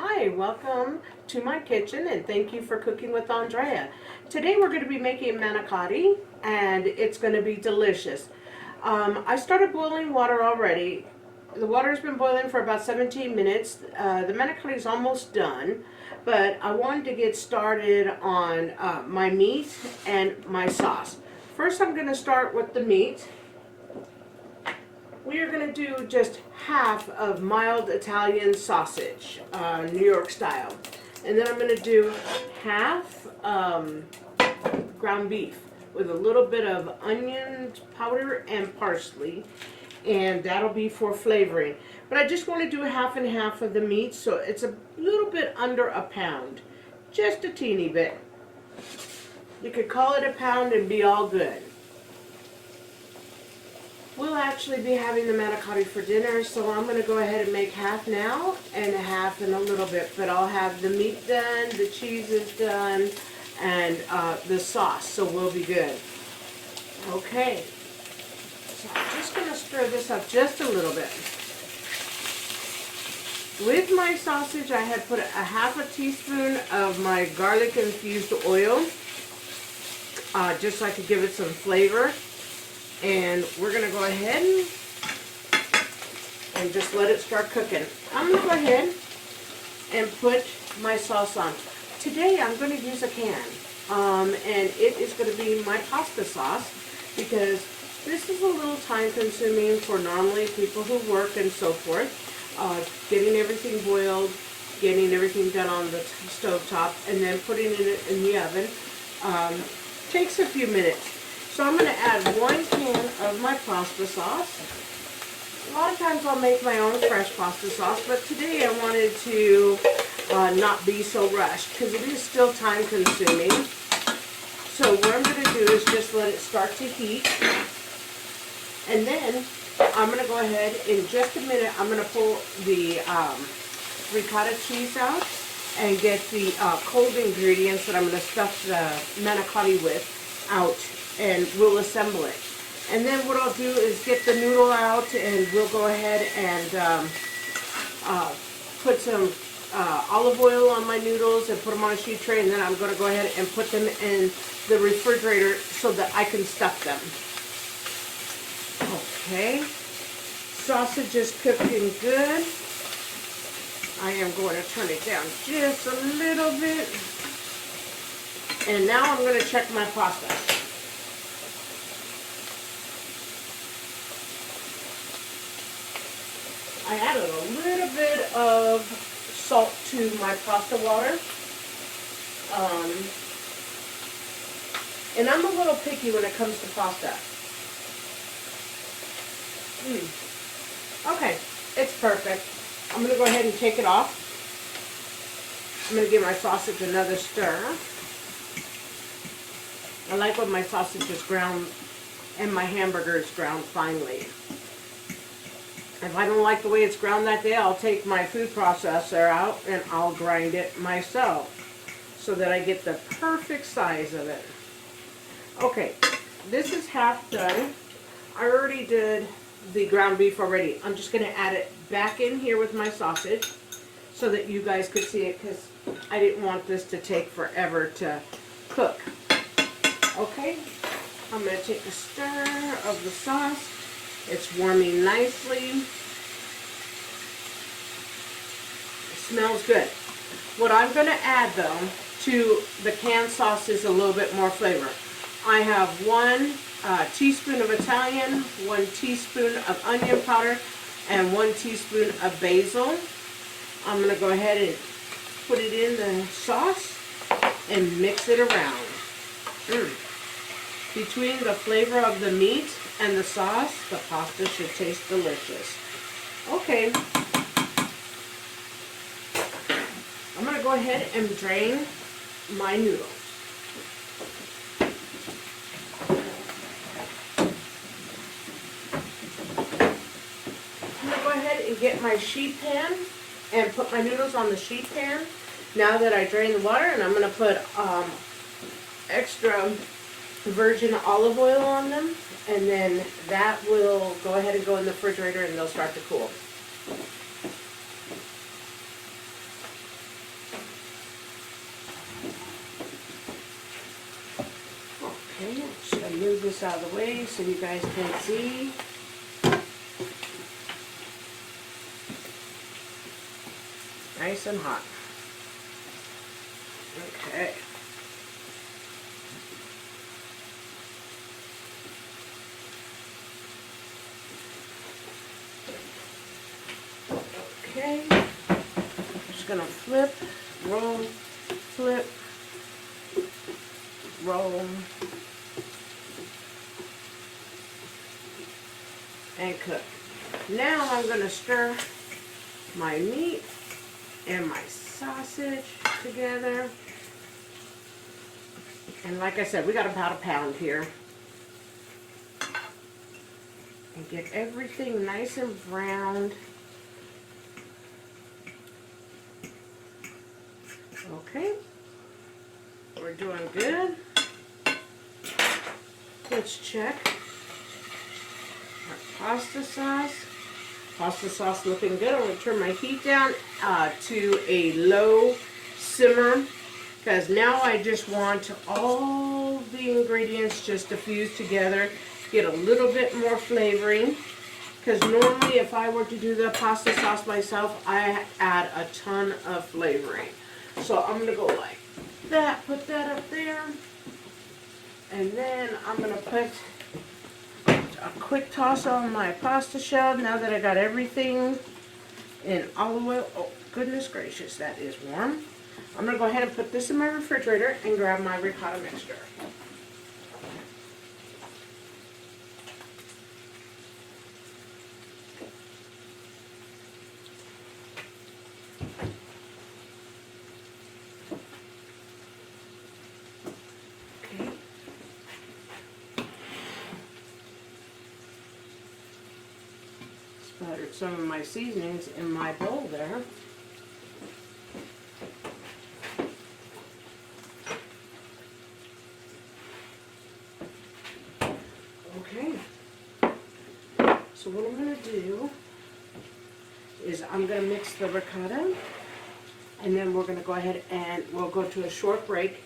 Hi, welcome to my kitchen and thank you for cooking with Andrea. Today we're going to be making manicotti and it's going to be delicious. I started boiling water already. The water's been boiling for about 17 minutes. The manicotti is almost done, but I wanted to get started on my meat and my sauce. First I'm going to start with the meat. We are going to do just half of mild Italian sausage, New York style. And then I'm going to do half ground beef with a little bit of onion powder and parsley. And that'll be for flavoring. But I just want to do half and half of the meat, so it's a little bit under a pound. Just a teeny bit. You could call it a pound and be all good. We'll actually be having the manicotti for dinner, so I'm going to go ahead and make half now and half in a little bit. But I'll have the meat done, the cheese is done, and the sauce, so we'll be good. Okay, so I'm just going to stir this up just a little bit. With my sausage, I had put a half a teaspoon of my garlic infused oil, just so I could give it some flavor. And we're going to go ahead and just let it start cooking. I'm going to go ahead and put my sauce on. Today I'm going to use a can. And it is going to be my pasta sauce because this is a little time consuming for normally people who work and so forth. Getting everything boiled, getting everything done on the stove top, and then putting it in the oven takes a few minutes. So I'm going to add 1 can of my pasta sauce. A lot of times I'll make my own fresh pasta sauce, but today I wanted to not be so rushed because it is still time consuming. So what I'm going to do is just let it start to heat. And then I'm going to go ahead, in just a minute, I'm going to pull the ricotta cheese out and get the cold ingredients that I'm going to stuff the manicotti with out. And we'll assemble it. And then what I'll do is get the noodle out and we'll go ahead and put some olive oil on my noodles and put them on a sheet tray, and then I'm going to go ahead and put them in the refrigerator so that I can stuff them. Okay, sausage is cooking good. I am going to turn it down just a little bit. And now I'm going to check my pasta. I added a little bit of salt to my pasta water. And I'm a little picky when it comes to pasta. Okay, it's perfect. I'm going to go ahead and take it off. I'm going to give my sausage another stir. I like when my sausage is ground and my hamburger is ground finely. If I don't like the way it's ground that day, I'll take my food processor out and I'll grind it myself so that I get the perfect size of it. Okay, this is half done. I already did the ground beef already. I'm just going to add it back in here with my sausage so that you guys could see it because I didn't want this to take forever to cook. Okay, I'm going to take a stir of the sauce. It's warming nicely. It smells good. What I'm going to add though to the canned sauce is a little bit more flavor. I have 1 teaspoon of Italian, 1 teaspoon of onion powder, and 1 teaspoon of basil. I'm going to go ahead and put it in the sauce and mix it around. Between the flavor of the meat and the sauce, the pasta should taste delicious. Okay. I'm going to go ahead and drain my noodles. I'm going to go ahead and get my sheet pan and put my noodles on the sheet pan now that I drain the water, and I'm going to put extra virgin olive oil on them, and then that will go ahead and go in the refrigerator and they'll start to cool. this out of the way so you guys can see. Nice and hot. Okay. Okay. Just gonna flip, roll, flip, roll, and cook. Now I'm gonna stir my meat and my sausage together. And like I said, we got about a pound here. And get everything nice and browned. Okay, we're doing good. Let's check our pasta sauce. Pasta sauce looking good. I'm going to turn my heat down to a low simmer because now I just want all the ingredients just to fuse together, get a little bit more flavoring. Because normally if I were to do the pasta sauce myself, I add a ton of flavoring. So I'm going to go like that, put that up there, and then I'm going to put a quick toss on my pasta shell now that I got everything in olive oil. Oh, goodness gracious, that is warm. I'm going to go ahead and put this in my refrigerator and grab my ricotta mixture. Splattered some of my seasonings in my bowl there. Okay, so what I'm going to do is I'm going to mix the ricotta, and then we're going to go ahead and we'll go to a short break,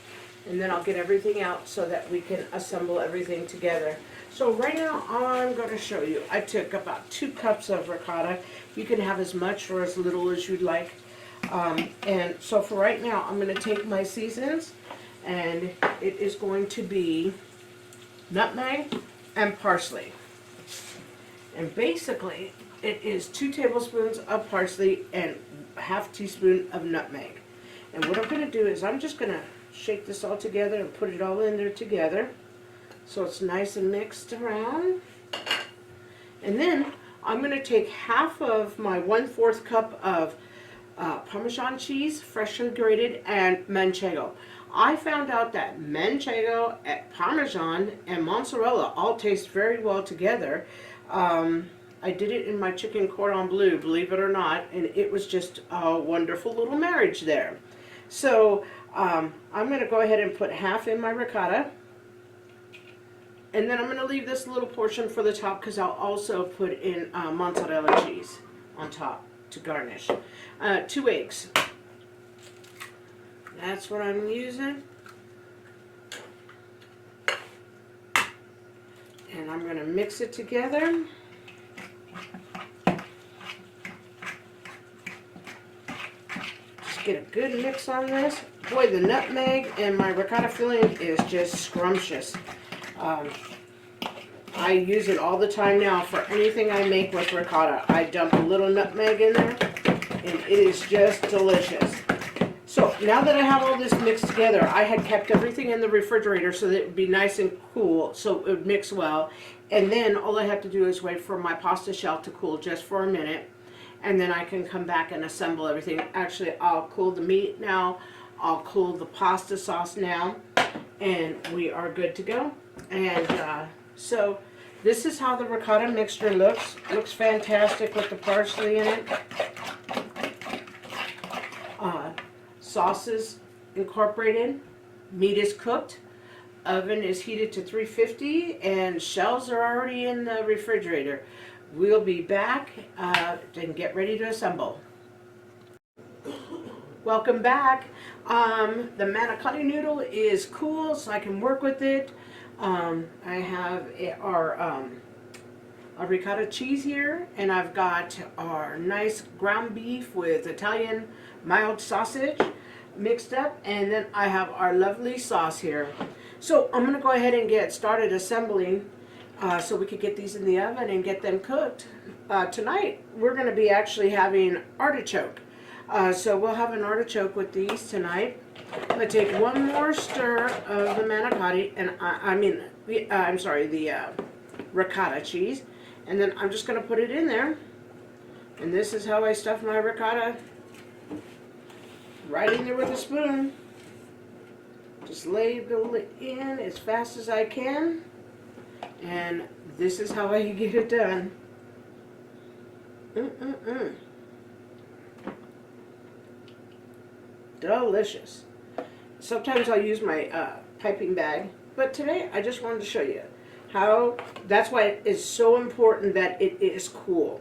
and then I'll get everything out so that we can assemble everything together. So right now I'm going to show you. I took about 2 cups of ricotta. You can have as much or as little as you'd like. And so for right now I'm going to take my seasonings, and it is going to be nutmeg and parsley. And basically it is 2 tablespoons of parsley and ½ teaspoon of nutmeg. And what I'm going to do is I'm just going to shake this all together and put it all in there together so it's nice and mixed around. And then I'm going to take half of my 1/4 cup of Parmesan cheese, freshly grated, and Manchego. I found out that Manchego, Parmesan, and mozzarella all taste very well together. I did it in my chicken cordon bleu, believe it or not, and it was just a wonderful little marriage there. So I'm going to go ahead and put half in my ricotta, and then I'm going to leave this little portion for the top because I'll also put in mozzarella cheese on top to garnish. 2 eggs. That's what I'm using. And I'm going to mix it together. Just get a good mix on this. Boy, the nutmeg and my ricotta filling is just scrumptious. I use it all the time now for anything I make with ricotta. I dump a little nutmeg in there, and it is just delicious. So now that I have all this mixed together, I had kept everything in the refrigerator so that it would be nice and cool, so it would mix well. And then all I have to do is wait for my pasta shell to cool just for a minute, and then I can come back and assemble everything. Actually, I'll cool the meat now, I'll cool the pasta sauce now, and we are good to go. And so this is how the ricotta mixture looks. Looks fantastic with the parsley in it. Sauce is incorporated. Meat is cooked. Oven is heated to 350, and shells are already in the refrigerator. We'll be back and get ready to assemble. Welcome back. The manicotti noodle is cool, so I can work with it. I have our ricotta cheese here, and I've got our nice ground beef with Italian mild sausage mixed up, and then I have our lovely sauce here. So I'm going to go ahead and get started assembling so we could get these in the oven and get them cooked. Tonight we're going to be actually having artichoke. So we'll have an artichoke with these tonight. I'm going to take one more stir of the manicotti, and I'm sorry, the ricotta cheese, and then I'm just going to put it in there. And this is how I stuff my ricotta, right in there with a spoon. Just ladle it in as fast as I can, and this is how I get it done. Delicious. Sometimes I'll use my piping bag, but today I just wanted to show you how, that's why it is so important that it is cool.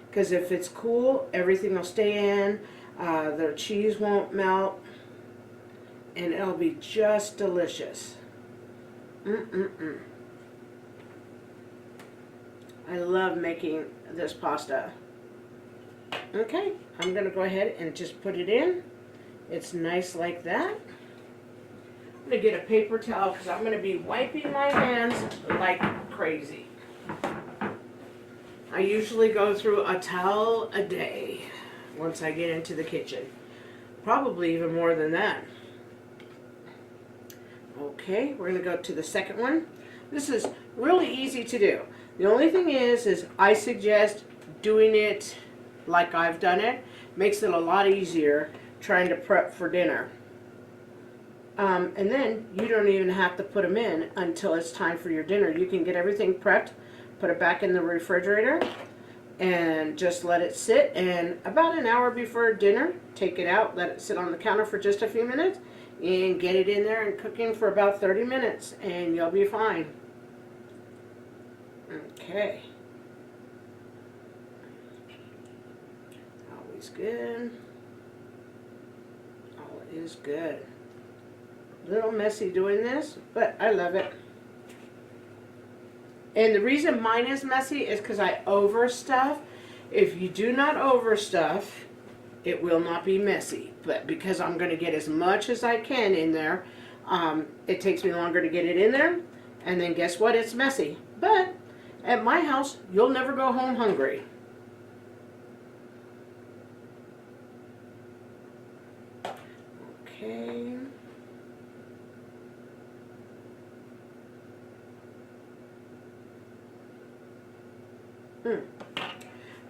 Because if it's cool, everything will stay in, the cheese won't melt, and it'll be just delicious. I love making this pasta. Okay, I'm going to go ahead and just put it in. It's nice like that. I'm going to get a paper towel because I'm going to be wiping my hands like crazy. I usually go through a towel a day once I get into the kitchen. Probably even more than that. Okay, we're going to go to the second one. This is really easy to do. The only thing is I suggest doing it like I've done it. Makes it a lot easier trying to prep for dinner. And then you don't even have to put them in until it's time for your dinner. You can get everything prepped, put it back in the refrigerator, and just let it sit. And about an hour before dinner, take it out, let it sit on the counter for just a few minutes, and get it in there and cooking for about 30 minutes, and you'll be fine. Okay. Always good. All is good. A little messy doing this, but I love it. And the reason mine is messy is because I overstuff. If you do not overstuff, it will not be messy. But because I'm going to get as much as I can in there, it takes me longer to get it in there. And then guess what? It's messy. But at my house, you'll never go home hungry. Okay.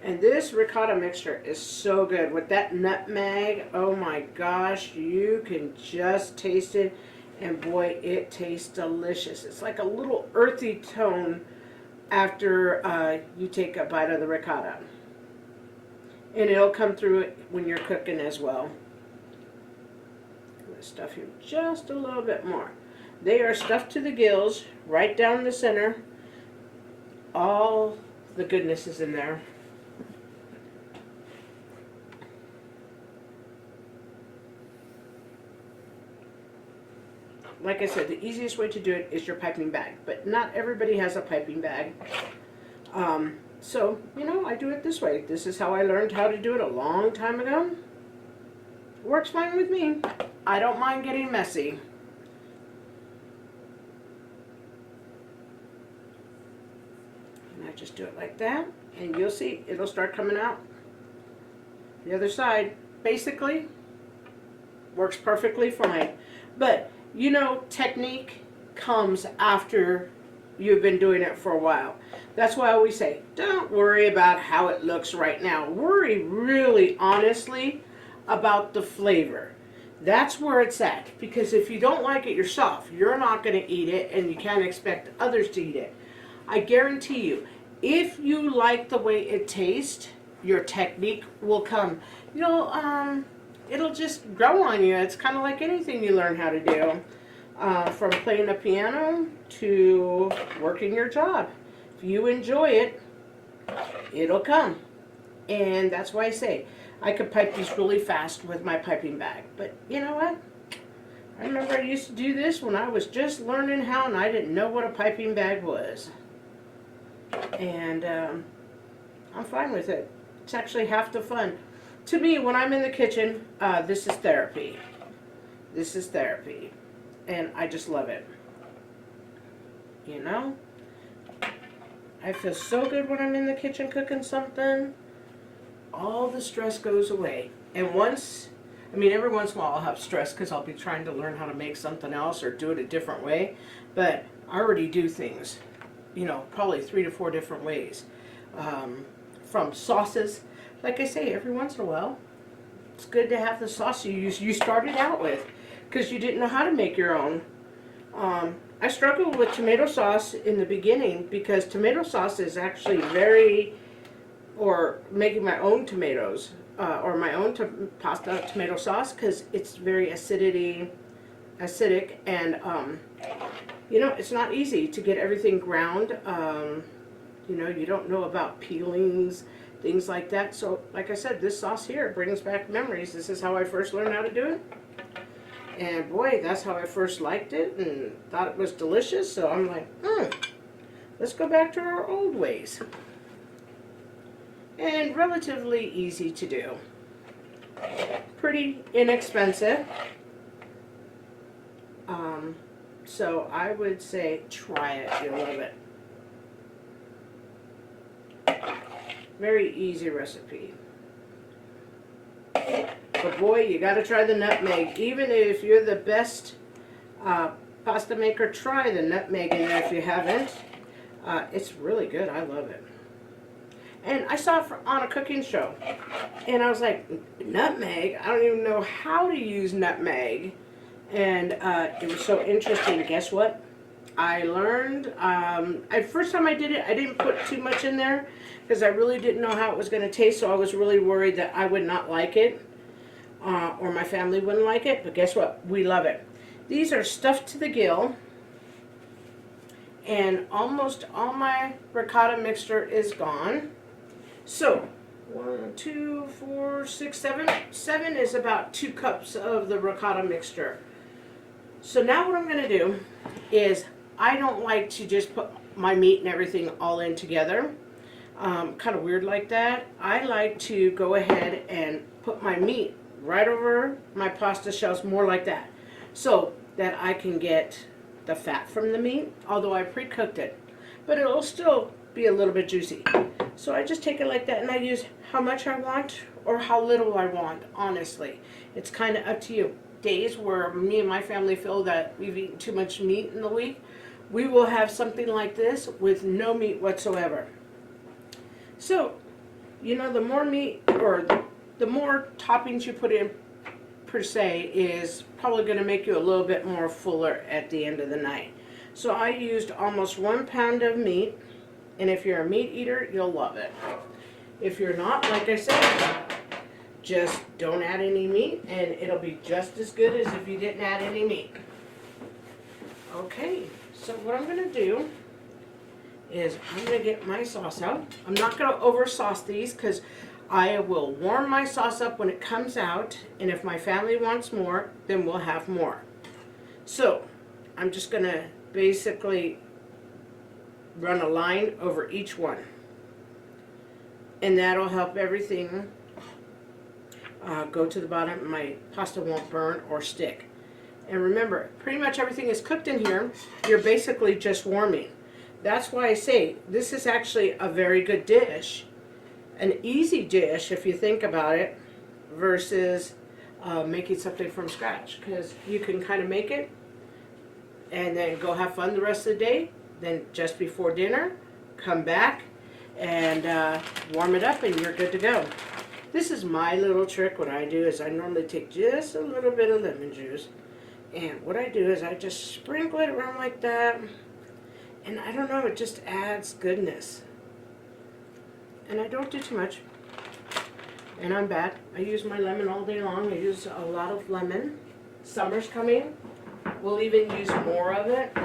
And this ricotta mixture is so good with that nutmeg. Oh my gosh, you can just taste it, and boy, it tastes delicious. It's like a little earthy tone after you take a bite of the ricotta, and it'll come through it when you're cooking as well. I'm going to stuff here just a little bit more. They are stuffed to the gills, right down the center. All the goodness is in there. Like I said, the easiest way to do it is your piping bag, but not everybody has a piping bag. So, you know, I do it this way. This is how I learned how to do it a long time ago. Works fine with me. I don't mind getting messy. And I just do it like that, and you'll see it'll start coming out. The other side basically works perfectly fine. But you know, technique comes after you've been doing it for a while. That's why I always say, don't worry about how it looks right now. Worry really honestly about the flavor. That's where it's at. Because if you don't like it yourself, you're not going to eat it, and you can't expect others to eat it. I guarantee you, if you like the way it tastes, your technique will come. You know, it'll just grow on you. It's kind of like anything you learn how to do. From playing the piano to working your job. If you enjoy it, it'll come. And that's why I say, I could pipe these really fast with my piping bag. But you know what? I remember I used to do this when I was just learning how and I didn't know what a piping bag was. And I'm fine with it. It's actually half the fun. To me, when I'm in the kitchen, this is therapy. This is therapy. And I just love it. You know? I feel so good when I'm in the kitchen cooking something. All the stress goes away. And every once in a while I'll have stress because I'll be trying to learn how to make something else or do it a different way. But I already do things, probably 3 to 4 different ways. From sauces, like I say, every once in a while, it's good to have the sauce you started out with because you didn't know how to make your own. I struggled with tomato sauce in the beginning because tomato sauce is actually or making my own tomatoes or my own pasta tomato sauce because it's very acidic and it's not easy to get everything ground. You don't know about peelings, things like that. So like I said, this sauce here brings back memories. This is how I first learned how to do it. And boy, that's how I first liked it and thought it was delicious. So I'm like, let's go back to our old ways. And relatively easy to do. Pretty inexpensive. So I would say try it. You'll love it. Very easy recipe. But boy, you got to try the nutmeg. Even if you're the best pasta maker, try the nutmeg in there if you haven't. It's really good. I love it. And I saw it on a cooking show. And I was like, nutmeg? I don't even know how to use nutmeg. And it was so interesting. Guess what? I learned, first time I did it, I didn't put too much in there because I really didn't know how it was going to taste. So I was really worried that I would not like it or my family wouldn't like it. But guess what? We love it. These are stuffed to the gill. And almost all my ricotta mixture is gone. So 1, 2, 4, 6, 7. 7 is about 2 cups of the ricotta mixture. So now what I'm going to do is I don't like to just put my meat and everything all in together. Kind of weird like that. I like to go ahead and put my meat right over my pasta shells, more like that, so that I can get the fat from the meat, although I pre-cooked it. But it'll still be a little bit juicy. So I just take it like that and I use how much I want or how little I want, honestly. It's kind of up to you. Days where me and my family feel that we've eaten too much meat in the week, we will have something like this with no meat whatsoever. So, the more meat or the more toppings you put in per se is probably going to make you a little bit more fuller at the end of the night. So I used almost 1 pound of meat, and if you're a meat eater, you'll love it. If you're not, like I said, just don't add any meat and it'll be just as good as if you didn't add any meat. Okay, so what I'm going to do is I'm going to get my sauce out. I'm not going to over sauce these because I will warm my sauce up when it comes out, and if my family wants more, then we'll have more. So I'm just going to basically run a line over each one, and that'll help everything go to the bottom. My pasta won't burn or stick. And remember, pretty much everything is cooked in here. You're basically just warming. That's why I say this is actually a very good dish, an easy dish if you think about it, versus making something from scratch, because you can kind of make it and then go have fun the rest of the day. Then just before dinner, come back and warm it up and you're good to go. This is my little trick. What I do is I normally take just a little bit of lemon juice, and what I do is I just sprinkle it around like that, and I don't know, it just adds goodness. And I don't do too much. And I'm bad. I use my lemon all day long. I use a lot of lemon. Summer's coming. We'll even use more of it.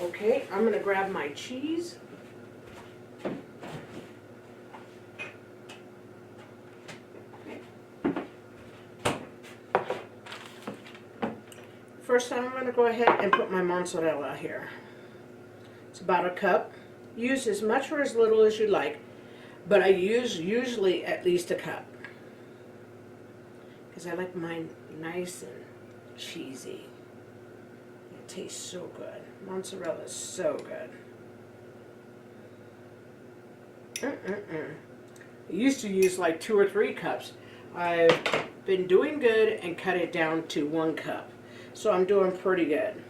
Okay, I'm going to grab my cheese. First I'm going to go ahead and put my mozzarella here. It's about a cup. Use as much or as little as you like, but I use usually at least a cup because I like mine nice and cheesy. It tastes so good. Mozzarella is so good. I used to use like 2 or 3 cups. I've been doing good and cut it down to 1 cup. So I'm doing pretty good.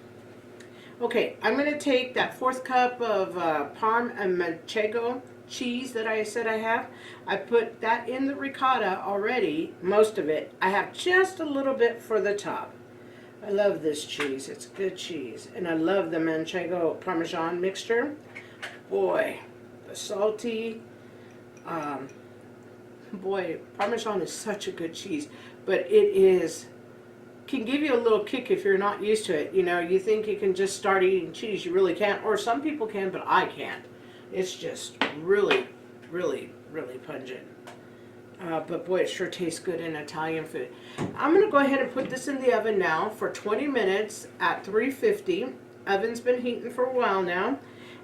Okay, I'm going to take that 4th cup of Parm and Manchego cheese that I said I have. I put that in the ricotta already, most of it. I have just a little bit for the top. I love this cheese. It's good cheese. And I love the Manchego Parmesan mixture. Boy, the salty. Boy, Parmesan is such a good cheese. But it can give you a little kick if you're not used to it. You know, you think you can just start eating cheese. You really can't. Or some people can, but I can't. It's just really, really, really pungent. But boy, it sure tastes good in Italian food. I'm going to go ahead and put this in the oven now for 20 minutes at 350. Oven's been heating for a while now.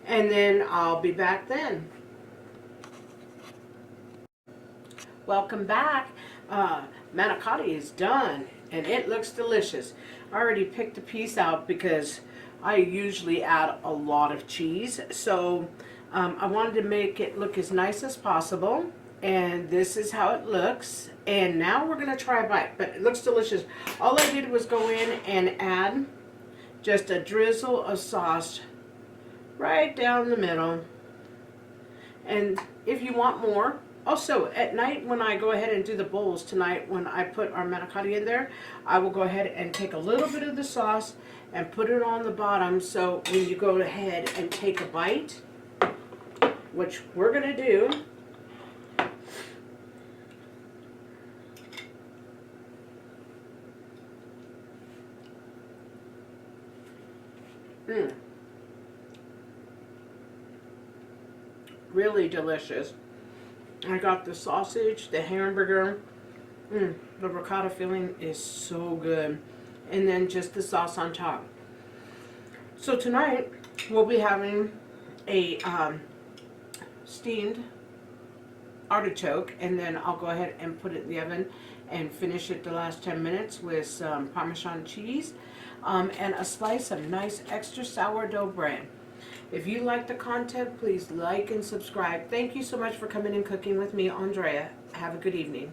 And then I'll be back then. Welcome back. Manicotti is done. And it looks delicious. I already picked a piece out because I usually add a lot of cheese. So I wanted to make it look as nice as possible. And this is how it looks. And now we're going to try a bite. But it looks delicious. All I did was go in and add just a drizzle of sauce right down the middle. And if you want more, also, at night when I go ahead and do the bowls tonight, when I put our manicotti in there, I will go ahead and take a little bit of the sauce and put it on the bottom, so when you go ahead and take a bite, which we're going to do, really delicious. I got the sausage, the hamburger, the ricotta filling is so good. And then just the sauce on top. So tonight, we'll be having a steamed artichoke. And then I'll go ahead and put it in the oven and finish it the last 10 minutes with some Parmesan cheese and a slice of nice extra sourdough bread. If you like the content, please like and subscribe. Thank you so much for coming and cooking with me, Andrea. Have a good evening.